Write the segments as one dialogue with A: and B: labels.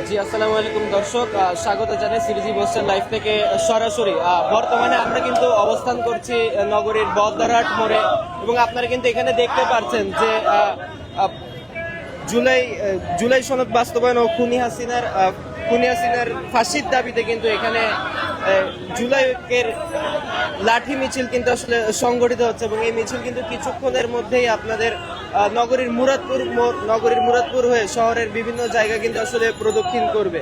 A: জি আসসালামু আলাইকুম দর্শক, স্বাগত জানাই সিরিজি বোস্টার লাইভ থেকে সরাসরি। বর্তমানে আমরা কিন্তু অবস্থান করছি নগরীর বদরহাট মোড়ে এবং আপনারা কিন্তু এখানে দেখতে পাচ্ছেন যে জুলাই সনদ বাস্তবায়ন ও খুনি হাসিনার ফাঁসির দাবিতে কিন্তু এখানে জুলাইয়ের লাঠি মিছিল কিন্তু আসলে সংগঠিত হচ্ছে এবং এই মিছিল কিন্তু কিছুক্ষণের মধ্যেই আপনাদের নগরীর মুরাদপুর হয়ে শহরের বিভিন্ন জায়গা কিন্তু আসলে প্রদক্ষিণ করবে।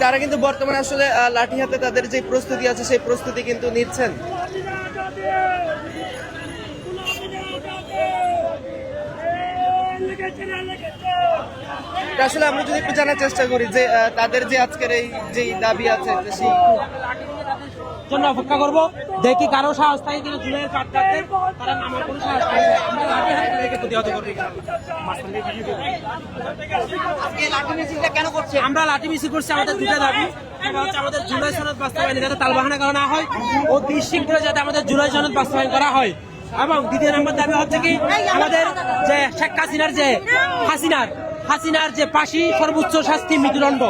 A: তারা কিন্তু বর্তমানে আসলে লাঠি হাতে তাদের যে প্রস্তুতি আছে সেই প্রস্তুতি কিন্তু নিচ্ছেন। আসলে আমরা যদি একটু জানার চেষ্টা করি যে তাদের যে আজকের এই যে দাবি আছে সেই
B: জন্য অপেক্ষা করবো, দেখি কারো সাহস থাকে কিনা জুলাইয়ের কাটতে তারা নামার কোনো সাহস পায় না। আমরা লাঠি হাতে তাদেরকে প্রতিহত করবো। আমরা লাঠি মিছিল করছি, আমাদের দুটো দাবি। সেটা হচ্ছে আমাদের জুলাই সনদ বাস্তবায়ন যাতে তালবাহানা করা না হয় ও শীঘ্রই যাতে আমাদের জুলাই সনদ বাস্তবায়ন করা হয়। এবং দ্বিতীয় নম্বর দাবি হচ্ছে কি আমাদের যে শেখ হাসিনার যে ফাঁসি সর্বোচ্চ শাস্তি মৃত্যুদণ্ড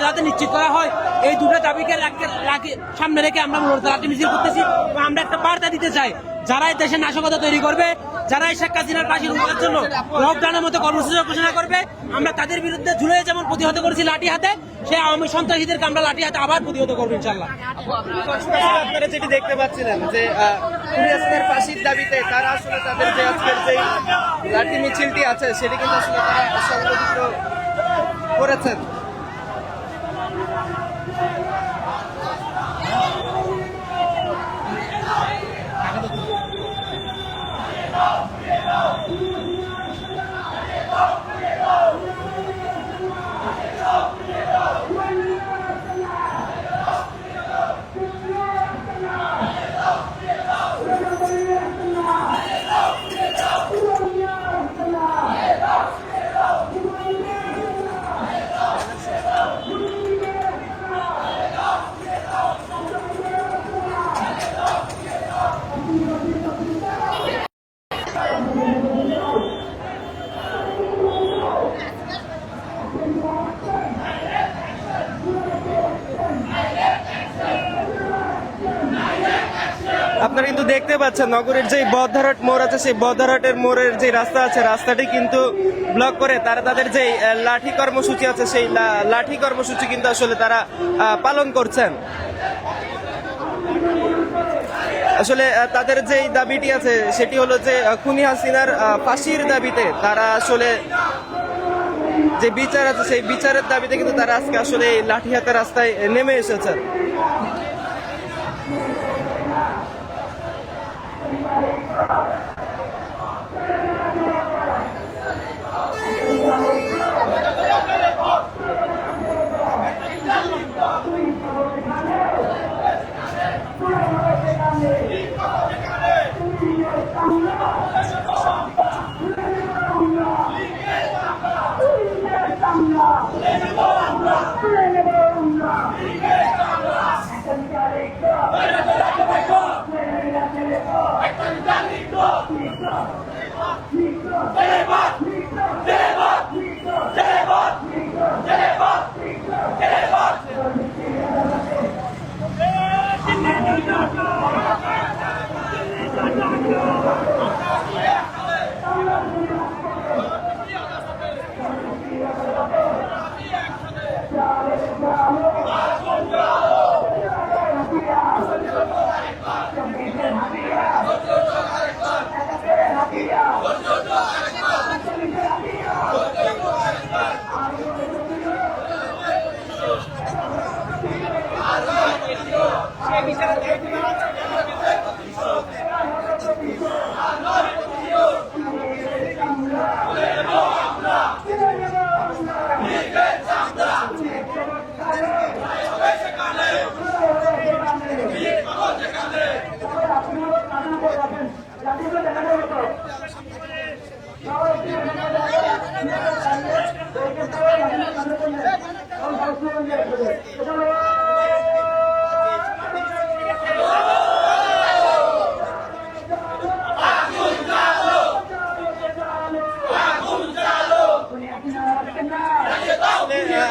B: যাতে নিশ্চিত করা হয়। এই দুটো দাবিকে সামনে রেখে আমরা মূলত লাঠি মিছিল করতেছি। আমরা একটা বার্তা দিতে চাই, যারা এই দেশের নাশকতা তৈরি করবে, যারা এই শেখ হাসিনার ফাঁসি রোধার জন্য লকডাউনের মতো কর্মসূচি ঘোষণা করবে, আমরা তাদের বিরুদ্ধে জুলাই যেমন প্রতিহত করেছি লাঠি হাতে, সেই আওয়ামী সন্ত্রাসীদেরকে আমরা লাঠি হাতে আবার প্রতিহত করবো ইনশাল্লাহ।
A: আপনারা যেটি দেখতে পাচ্ছিলেন যে খুনি হাসিনার ফাঁসির দাবিতে তারা আসলে তাদের যে আজকের যে লাঠি মিছিলটি আছে সেটি কিন্তু আসলে তারা সংগঠিত করেছেন। আপনারা কিন্তু দেখতে পাচ্ছেন নগরীর যে বদরহাট মোড় আছে সেই বদরহাটের মোড়ের যে রাস্তা আছে রাস্তাটি কিন্তু ব্লক করে তারা তাদের যে লাঠি কর্মসূচি আছে সেই লাঠি কর্মসূচি কিন্তু আসলে তারা পালন করছেন। আসলে তাদের যে দাবিটি আছে সেটি হলো যে খুনি হাসিনার ফাঁসির দাবিতে তারা আসলে যে বিচার আছে সেই বিচারের দাবিতে কিন্তু তারা আজকে আসলে লাঠি হাতে রাস্তায় নেমে এসেছেন।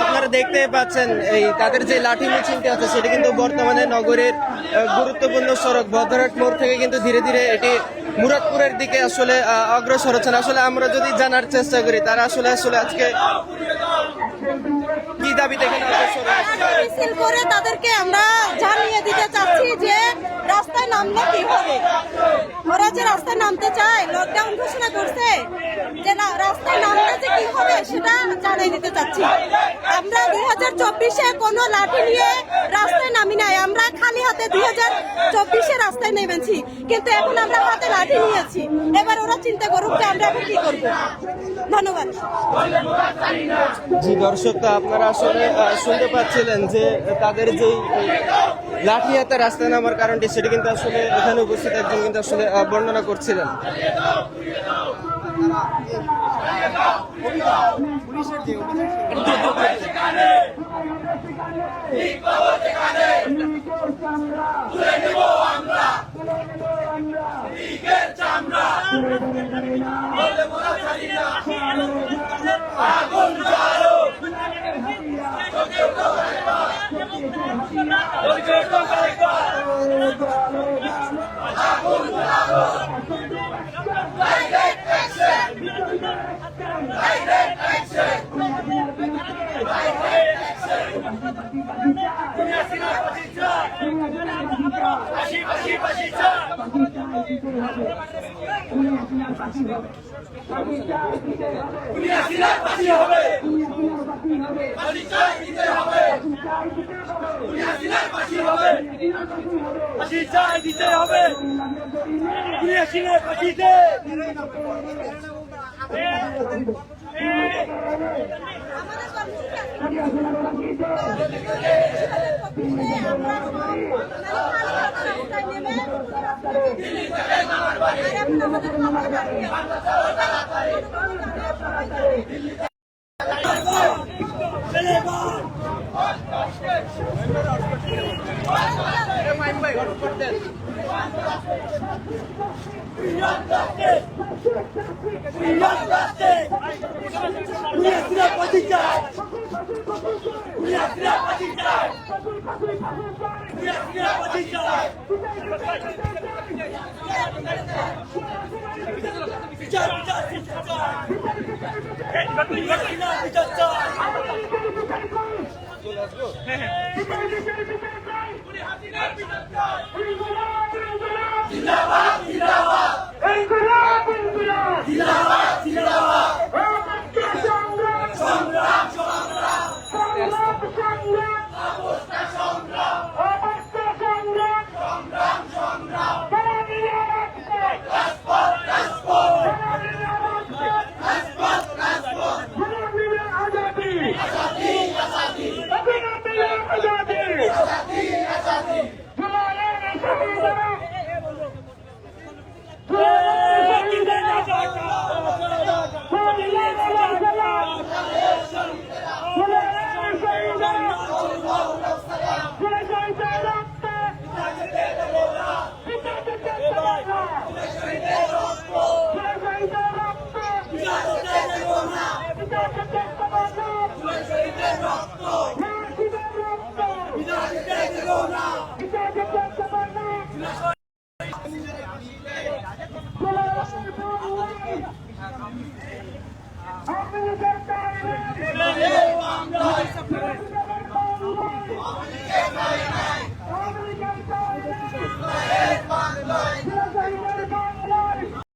A: আপনারা দেখতে পাচ্ছেন এই তাদের যে লাঠি মিছিলটি আছে সেটা কিন্তু বর্তমানে নগরের গুরুত্বপূর্ণ সড়ক বদরহাট মোড় থেকে কিন্তু ধীরে ধীরে এটি মুরাদপুরের দিকে আসলে অগ্রসর হচ্ছেন। আসলে আমরা যদি জানার চেষ্টা করি তারা আসলে আসলে আজকে কি দাবিতে এখানে অগ্রসর হচ্ছে?
C: মিছিল করে তাদেরকে আমরা জানিয়ে দিতে চাচ্ছি যে রাস্তায় নামলে কি হবে। ওরা যে রাস্তায় নামতে চায়, লকডাউন ঘোষণা করছে, যে না রাস্তায় নামলে যে কি হবে সেটা জানিয়ে দিতে চাচ্ছি। আমরা 2024-এ কোনো লাঠি নিয়ে রাস্তায় নামি নাই, আমরা খালি হাতে 2024-এ রাস্তায় নেমেছি, কিন্তু এখন আমরা হাতে লাঠি নিয়েছি। এবার ওরা চিন্তা করুক যে আমরা এখন কি করবো। ধন্যবাদ।
A: জি দর্শক, তো আপনারা আসলে শুনতে পাচ্ছিলেন যে তাদের যেই লাঠি হাতে রাস্তায় নামার কারণটি সেটি কিন্তু আসলে এখানে উপস্থিত একজন কিন্তু আসলে বর্ণনা করছিলেন।